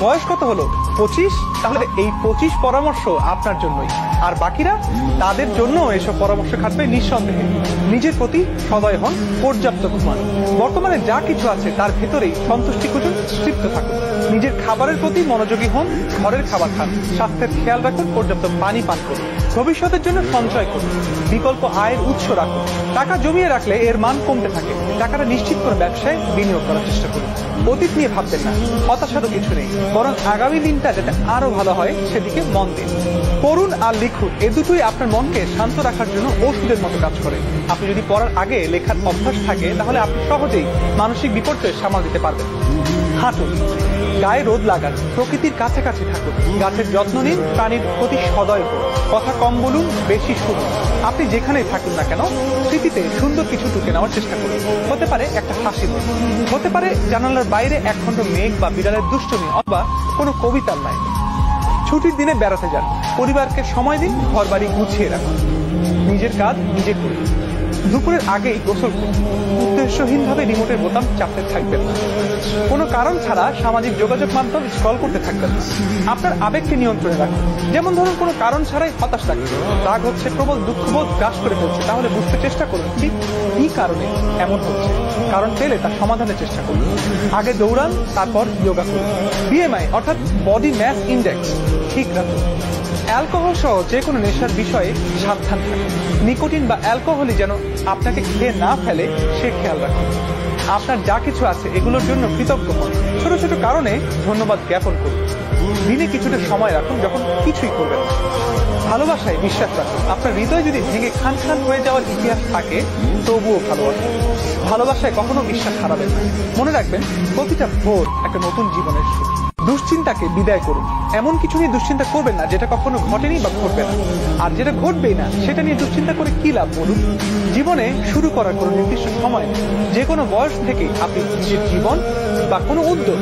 বয়স কত হলো? 25। তাহলে এই 25 পরামর্শ আপনার জন্যই, আর বাকিরা তাদের জন্য এসব পরামর্শ খাটবে নিঃসন্দেহে। নিজের প্রতি সদয় হন, পর্যাপ্ত ঘুমান। বর্তমানে যা কিছু আছে তার ভেতরেই সন্তুষ্টি খুঁজুন, তৃপ্ত থাকুন। নিজের খাবারের প্রতি মনোযোগী হন, ঘরের খাবার খান, স্বাস্থ্যের খেয়াল রাখুন, পর্যাপ্ত পানি পান করুন। ভবিষ্যতের জন্য সঞ্চয় করুন, বিকল্প আয়ের উৎস রাখুন। টাকা জমিয়ে রাখলে এর মান কমতে থাকে, টাকাটা নিশ্চিত করে ব্যবসায় বিনিয়োগ করার চেষ্টা করুন। অতীত নিয়ে ভাববেন না, হতাশারও কিছু নেই, বরং আগামী দিনটা যাতে আরো ভালো হয় সেদিকে মন দিন। পড়ুন আর লিখুন, এ দুটোই আপনার মনকে শান্ত রাখার জন্য ওষুধের মতো কাজ করে। আপনি যদি পড়ার আগে লেখার অভ্যাস থাকে তাহলে আপনি সহজেই মানসিক বিপর্যয় সামাল দিতে পারবেন। হাঁটুন, গায়ে রোদ লাগান, প্রকৃতির কাছাকাছি থাকুন, গাছের যত্ন নিন, প্রাণীর প্রতি সদয় হন। কথা কম বলুন, বেশি শুনুন। আপনি যেখানেই থাকুন না কেন স্মৃতিতে সুন্দর কিছু টুকে নেওয়ার চেষ্টা করুন। হতে পারে একটা হাসি মুখ, হতে পারে জানালার বাইরে একখণ্ড মেঘ বা বিড়ালের দুষ্টুমি, অথবা কোনো কবিতার লাইন। ছুটির দিনে বেড়াতে যান, পরিবারকে সময় দিন, ঘর বাড়ি গুছিয়ে রাখুন। নিজের কাজ নিজে করুন। দুপুরের আগেই গোসল করুন। উদ্দেশ্যহীনভাবে রিমোটের বোতাম চাপতে থাকবেন না। কোনো কারণ ছাড়া সামাজিক যোগাযোগ মাধ্যম স্ক্রল করতে থাকবেন না। আপনার আবেগকে নিয়ন্ত্রণে রাখুন। যেমন ধরুন কোনো কারণ ছাড়াই হতাশ লাগছে, রাগ হচ্ছে, প্রবল দুঃখবোধ গ্রাস করে ফেলছে, তাহলে বুঝতে চেষ্টা করুন ঠিক কি কারণে এমন হচ্ছে। কারণ পেলে তার সমাধানের চেষ্টা করুন। আগে দৌড়ান, তারপর যোগা করুন। বিএমআই অর্থাৎ বডি ম্যাস ইন্ডেক্স ঠিক রাখুন। অ্যালকোহল সহ যে কোনো নেশার বিষয়ে সাবধান থাকুন। নিকোটিন বা অ্যালকোহলই যেন আপনাকে খেয়ে না ফেলে সে খেয়াল রাখুন। আপনার যা কিছু আছে এগুলোর জন্য কৃতজ্ঞ হন। ছোট ছোট কারণে ধন্যবাদ জ্ঞাপন করুন। দিনে কিছুটা সময় রাখুন যখন কিছুই করবেন না। ভালোবাসায় বিশ্বাস রাখুন। আপনার হৃদয় যদি ভেঙে খান খান হয়ে যাওয়ার ইতিহাস থাকে তবুও ভালোবাসুন। ভালোবাসায় কখনো বিশ্বাস হারাবেন না। মনে রাখবেন প্রতিটা ভোর একটা নতুন জীবনের শুরু। দুশ্চিন্তাকে বিদায় করুন। এমন কিছু নিয়ে দুশ্চিন্তা করবেন না যেটা কখনো ঘটেনি বা ঘটবে না। আর যেটা ঘটবেই না সেটা নিয়ে দুশ্চিন্তা করে কি লাভ বলুন? জীবনে শুরু করার কোনো নির্দিষ্ট সময় নেই। যে কোনো বয়স থেকে আপনি নিজের জীবন বা কোনো উদ্যোগ